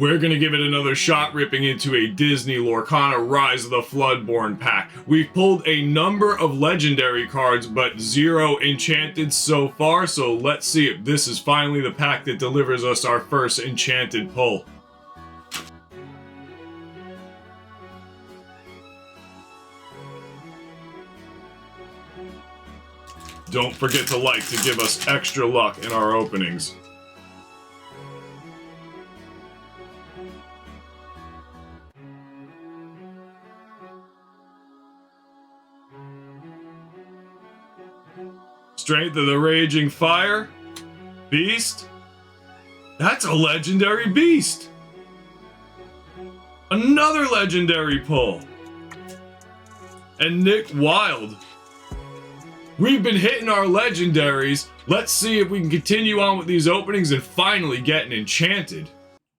We're gonna give it another shot, ripping into a Disney Lorcana Rise of the Floodborn pack. We've pulled a number of legendary cards, but 0 enchanted so far, so let's see if this is finally the pack that delivers us our first enchanted pull. Don't forget to like to give us extra luck in our openings. Strength of the Raging Fire. Beast. That's a legendary beast. Another legendary pull. And Nick Wild. We've been hitting our legendaries. Let's see if we can continue on with these openings and finally get an enchanted.